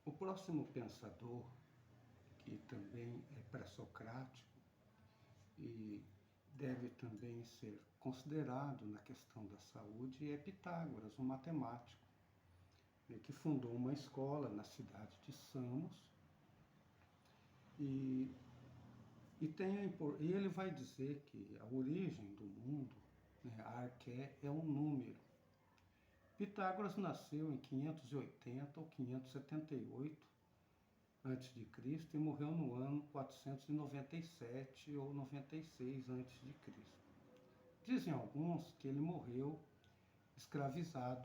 O próximo pensador, que também é pré-socrático e deve também ser considerado na questão da saúde, é Pitágoras, um matemático, que fundou uma escola na cidade de Samos e, e ele vai dizer que a origem do mundo, né, a arqué, é um número. Pitágoras nasceu em 580 ou 578 antes de Cristo e morreu no ano 497 ou 96 antes de Cristo. Dizem alguns que ele morreu escravizado,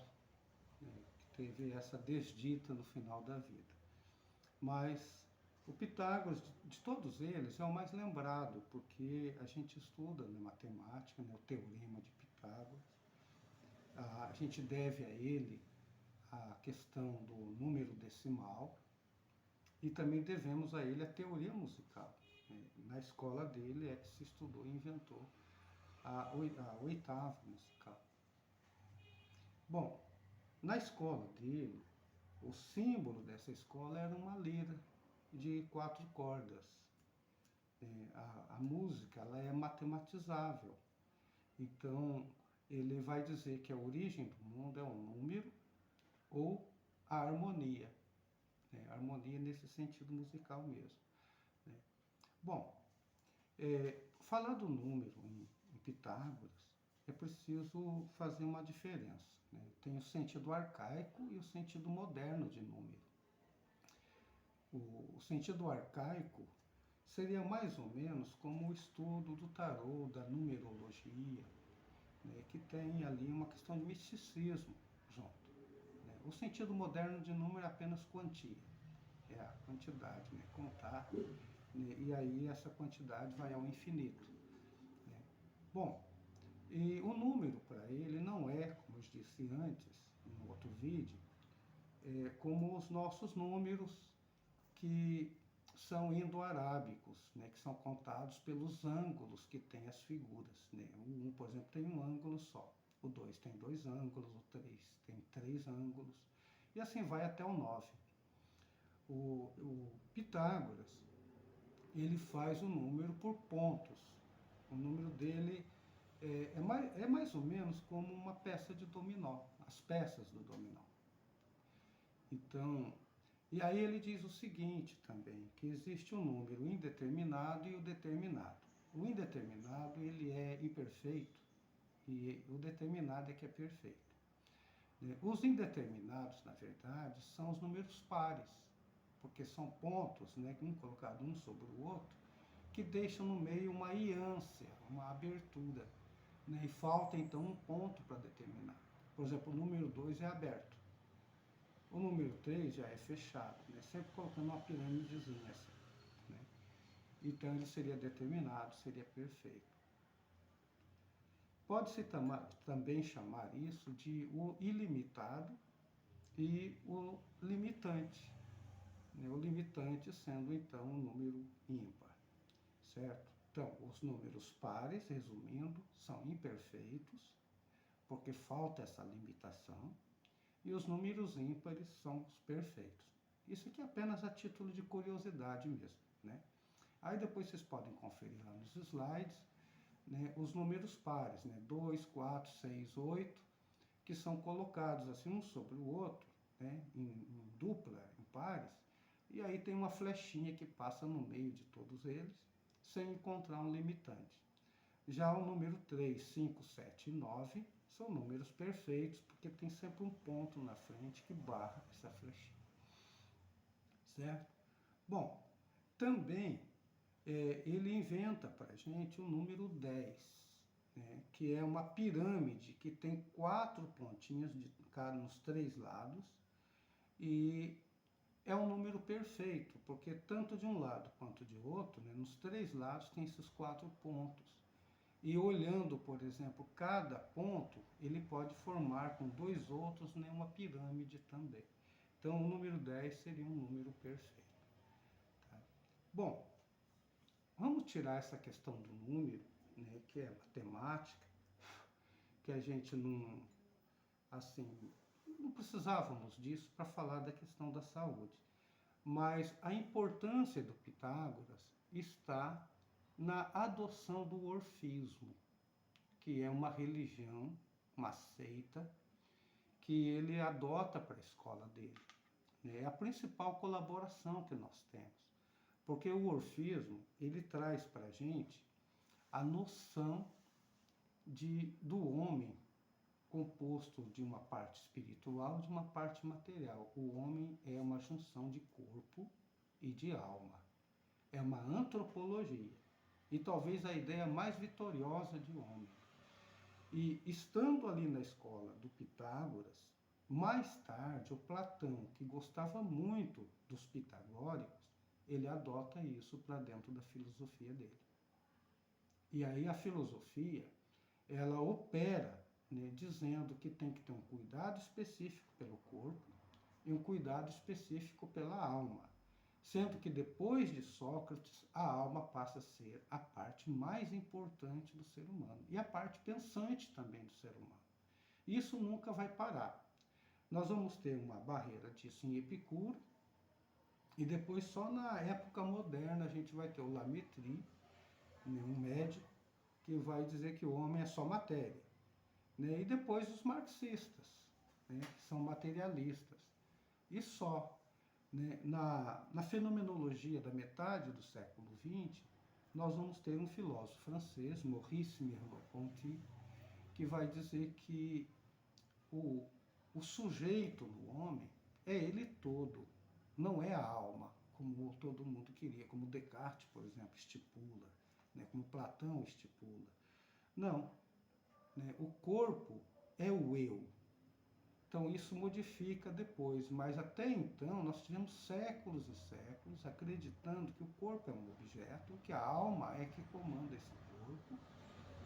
né, que teve essa desdita no final da vida. Mas o Pitágoras, de todos eles, é o mais lembrado, porque a gente estuda na matemática, né, o teorema de Pitágoras. A gente deve a ele a questão do número decimal e também devemos a ele a teoria musical. Na escola dele é que se estudou e inventou a oitava musical. Bom, na escola dele, o símbolo dessa escola era uma lira de 4 cordas. A música ela é matematizável. Então, ele vai dizer que a origem do mundo é um número ou a harmonia. A harmonia nesse sentido musical mesmo. Né? Bom, falar do número em Pitágoras é preciso fazer uma diferença. Né? Tem o sentido arcaico e o sentido moderno de número. O sentido arcaico seria mais ou menos como o estudo do tarô, da numerologia, né, que tem ali uma questão de misticismo junto. Né? O sentido moderno de número é apenas quantia, é a quantidade, né, contar, né, e aí essa quantidade vai ao infinito. Né? Bom, e o número para ele não é, como eu disse antes, no outro vídeo, como os nossos números que são indo-arábicos, né, que são contados pelos ângulos que tem as figuras. Né? O 1, por exemplo, tem um ângulo só, o 2 tem 2 ângulos, o 3 tem 3 ângulos, e assim vai até o 9. O Pitágoras, ele faz o número por pontos. O número dele é mais ou menos como uma peça de dominó, as peças do dominó. Então, e aí ele diz o seguinte também, que existe um número indeterminado e o determinado. O indeterminado ele é imperfeito e o determinado é que é perfeito. Os indeterminados, na verdade, são os números pares, porque são pontos, né, um colocado um sobre o outro, que deixam no meio uma íância, uma abertura. Né, e falta então um ponto para determinar. Por exemplo, o número 2 é aberto. O número 3 já é fechado, né? Sempre colocando uma pirâmidezinha assim. Né? Então ele seria determinado, seria perfeito. Pode-se também chamar isso de o ilimitado e o limitante. Né? O limitante sendo então um número ímpar, certo? Então, os números pares, resumindo, são imperfeitos, porque falta essa limitação, e os números ímpares são os perfeitos. Isso aqui é apenas a título de curiosidade mesmo, né? Aí depois vocês podem conferir lá nos slides, né, os números pares, né, 2, 4, 6, 8, que são colocados assim um sobre o outro, né, em dupla, em pares, e aí tem uma flechinha que passa no meio de todos eles, sem encontrar um limitante. Já o número 3, 5, 7 e 9 são números perfeitos, porque tem sempre um ponto na frente que barra essa flechinha. Certo? Bom, também ele inventa para a gente o número 10, né, que é uma pirâmide que tem 4 pontinhos de cada nos 3 lados, e é um número perfeito, porque tanto de um lado quanto de outro, né, nos 3 lados tem esses 4 pontos. E olhando, por exemplo, cada ponto, ele pode formar com 2 outros, né, uma pirâmide também. Então, o número 10 seria um número perfeito. Tá? Bom, vamos tirar essa questão do número, né, que é matemática, que a gente não precisávamos disso para falar da questão da saúde. Mas a importância do Pitágoras está na adoção do orfismo, que é uma religião, uma seita, que ele adota para a escola dele. É a principal colaboração que nós temos. Porque o orfismo, ele traz para a gente a noção do homem composto de uma parte espiritual e de uma parte material. O homem é uma junção de corpo e de alma. É uma antropologia. E talvez a ideia mais vitoriosa de homem. E estando ali na escola do Pitágoras, mais tarde o Platão, que gostava muito dos pitagóricos, ele adota isso para dentro da filosofia dele. E aí a filosofia, ela opera, né, dizendo que tem que ter um cuidado específico pelo corpo e um cuidado específico pela alma. Sendo que depois de Sócrates, a alma passa a ser a parte mais importante do ser humano e a parte pensante também do ser humano. Isso nunca vai parar. Nós vamos ter uma barreira disso em Epicuro e depois só na época moderna a gente vai ter o Lametri, um médico, que vai dizer que o homem é só matéria. Né? E depois os marxistas, né, que são materialistas. E só. Né? Na fenomenologia da metade do século XX, nós vamos ter um filósofo francês, Maurice Merleau-Ponty, que vai dizer que o sujeito no homem é ele todo, não é a alma, como todo mundo queria, como Descartes, por exemplo, estipula, né? Como Platão estipula. Não, né? O corpo é o eu. Então isso modifica depois, mas até então nós tivemos séculos e séculos acreditando que o corpo é um objeto, que a alma é que comanda esse corpo.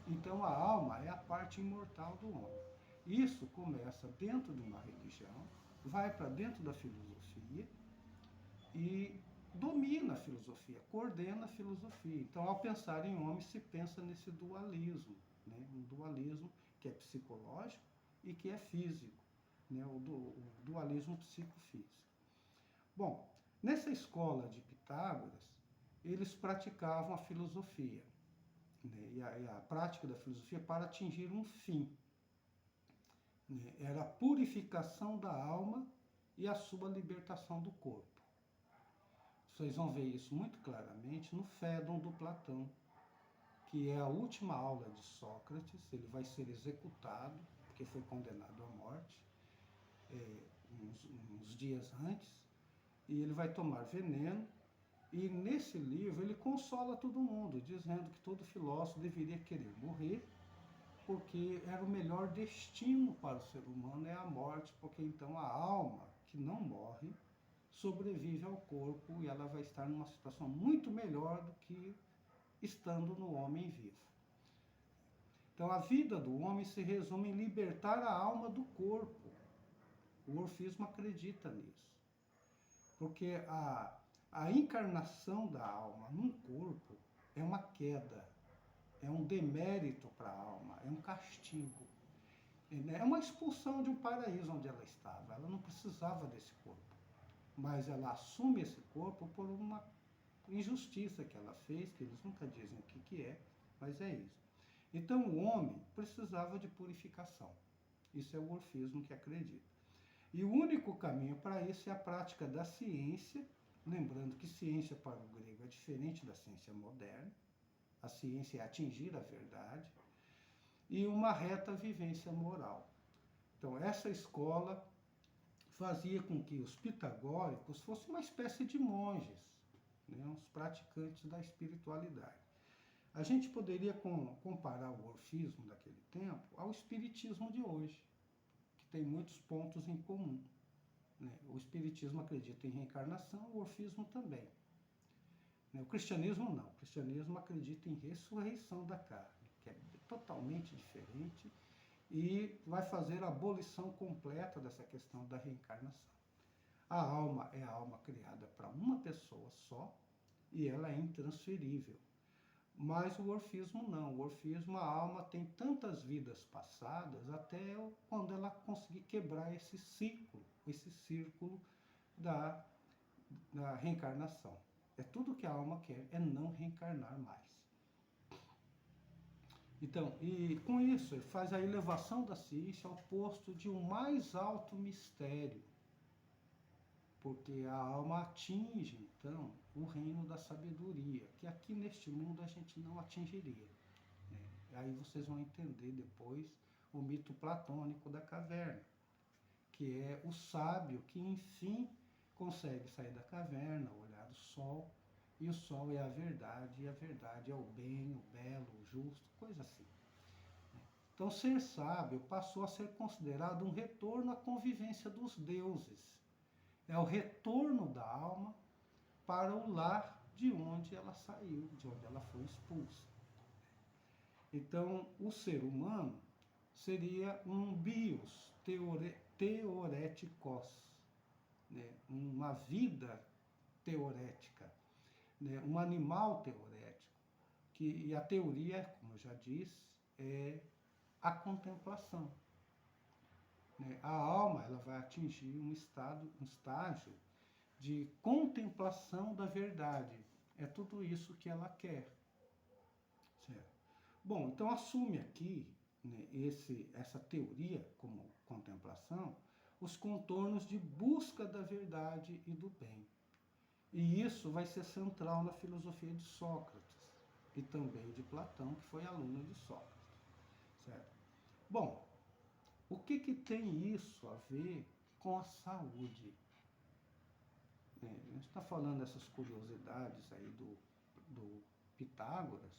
Então a alma é a parte imortal do homem. Isso começa dentro de uma religião, vai para dentro da filosofia e domina a filosofia, coordena a filosofia. Então, ao pensar em homem, se pensa nesse dualismo, né? Um dualismo que é psicológico e que é físico, né? O dualismo psicofísico. Bom, nessa escola de Pitágoras, eles praticavam a filosofia, né? E a prática da filosofia para atingir um fim. Né? Era a purificação da alma e a sua libertação do corpo. Vocês vão ver isso muito claramente no Fédon do Platão, que é a última aula de Sócrates. Ele vai ser executado, porque foi condenado à morte, uns dias antes, e ele vai tomar veneno. E nesse livro ele consola todo mundo, dizendo que todo filósofo deveria querer morrer, porque era o melhor destino para o ser humano, é a morte, porque então a alma, que não morre, sobrevive ao corpo e ela vai estar numa situação muito melhor do que estando no homem vivo. Então a vida do homem se resume em libertar a alma do corpo. O orfismo acredita nisso. Porque a encarnação da alma num corpo é uma queda, é um demérito para a alma, é um castigo. É uma expulsão de um paraíso onde ela estava. Ela não precisava desse corpo. Mas ela assume esse corpo por uma injustiça que ela fez, que eles nunca dizem o que é, mas é isso. Então o homem precisava de purificação. Isso é o orfismo que acredita. E o único caminho para isso é a prática da ciência, lembrando que ciência para o grego é diferente da ciência moderna. A ciência é atingir a verdade e uma reta vivência moral. Então essa escola fazia com que os pitagóricos fossem uma espécie de monges, né, uns praticantes da espiritualidade. A gente poderia comparar o orfismo daquele tempo ao espiritismo de hoje, que tem muitos pontos em comum. Né? O espiritismo acredita em reencarnação, o orfismo também. O cristianismo não. O cristianismo acredita em ressurreição da carne, que é totalmente diferente, e vai fazer a abolição completa dessa questão da reencarnação. A alma é a alma criada para uma pessoa só e ela é intransferível. Mas o orfismo não. O orfismo, a alma tem tantas vidas passadas até quando ela conseguir quebrar esse ciclo, esse círculo da reencarnação. É tudo que a alma quer, é não reencarnar mais. Então, e com isso, ele faz a elevação da ciência ao posto de um mais alto mistério, porque a alma atinge, então, o reino da sabedoria, que aqui neste mundo a gente não atingiria. Né? Aí vocês vão entender depois o mito platônico da caverna, que é o sábio que, enfim, consegue sair da caverna, olhar o sol, e o sol é a verdade, e a verdade é o bem, o belo, o justo, coisa assim. Então, ser sábio passou a ser considerado um retorno à convivência dos deuses. É o retorno da alma para o lar de onde ela saiu, de onde ela foi expulsa. Então, o ser humano seria um bios teoretikos, né? Uma vida teorética, né? Um animal teorético. E a teoria, como eu já disse, é a contemplação. Né? A alma ela vai atingir um estágio de contemplação da verdade. É tudo isso que ela quer. Certo? Bom, então assume aqui, né, essa teoria como contemplação, os contornos de busca da verdade e do bem. E isso vai ser central na filosofia de Sócrates e também de Platão, que foi aluno de Sócrates. Certo? Bom, o que tem isso a ver com a saúde? A gente está falando dessas curiosidades aí do Pitágoras,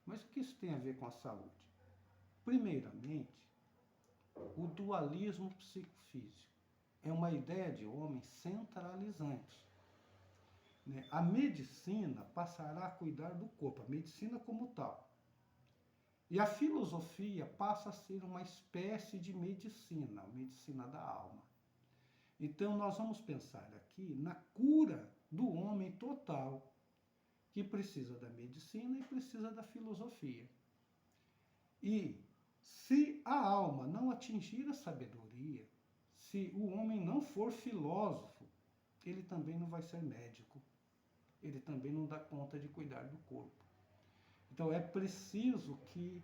mas o que isso tem a ver com a saúde? Primeiramente, o dualismo psicofísico é uma ideia de homem centralizante. Né? A medicina passará a cuidar do corpo, a medicina como tal. E a filosofia passa a ser uma espécie de medicina, a medicina da alma. Então, nós vamos pensar aqui na cura do homem total, que precisa da medicina e precisa da filosofia. E se a alma não atingir a sabedoria, se o homem não for filósofo, ele também não vai ser médico, ele também não dá conta de cuidar do corpo. Então é preciso que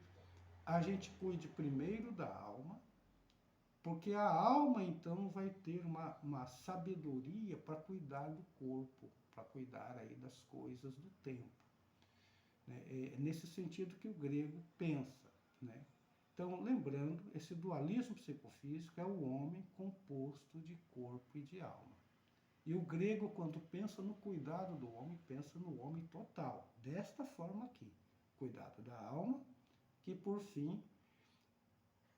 a gente cuide primeiro da alma, porque a alma então vai ter uma sabedoria para cuidar do corpo, para cuidar aí das coisas do tempo. Né? É nesse sentido que o grego pensa. Né? Então, lembrando, esse dualismo psicofísico é o homem composto de corpo e de alma. E o grego, quando pensa no cuidado do homem, pensa no homem total, desta forma aqui. Cuidado da alma, que por fim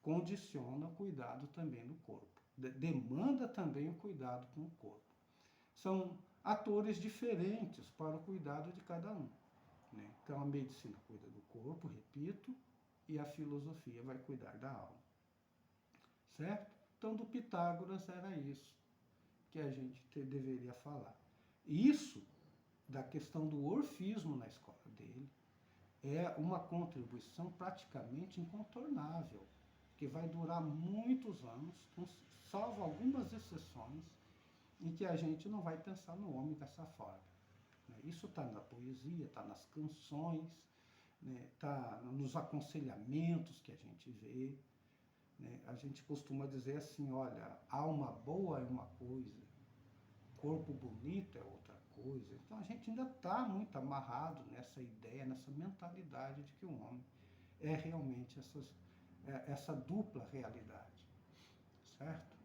condiciona o cuidado também do corpo. Demanda também o cuidado com o corpo. São atores diferentes para o cuidado de cada um. Né? Então a medicina cuida do corpo, repito, e a filosofia vai cuidar da alma. Certo? Então do Pitágoras era isso que a gente deveria falar. Isso, da questão do orfismo na escola dele, é uma contribuição praticamente incontornável, que vai durar muitos anos, salvo algumas exceções, em que a gente não vai pensar no homem dessa forma. Isso está na poesia, está nas canções, está nos aconselhamentos que a gente vê. A gente costuma dizer assim, olha, alma boa é uma coisa, corpo bonito é outra coisa. Então a gente ainda está muito amarrado nessa ideia, nessa mentalidade de que o homem é realmente essa dupla realidade, certo?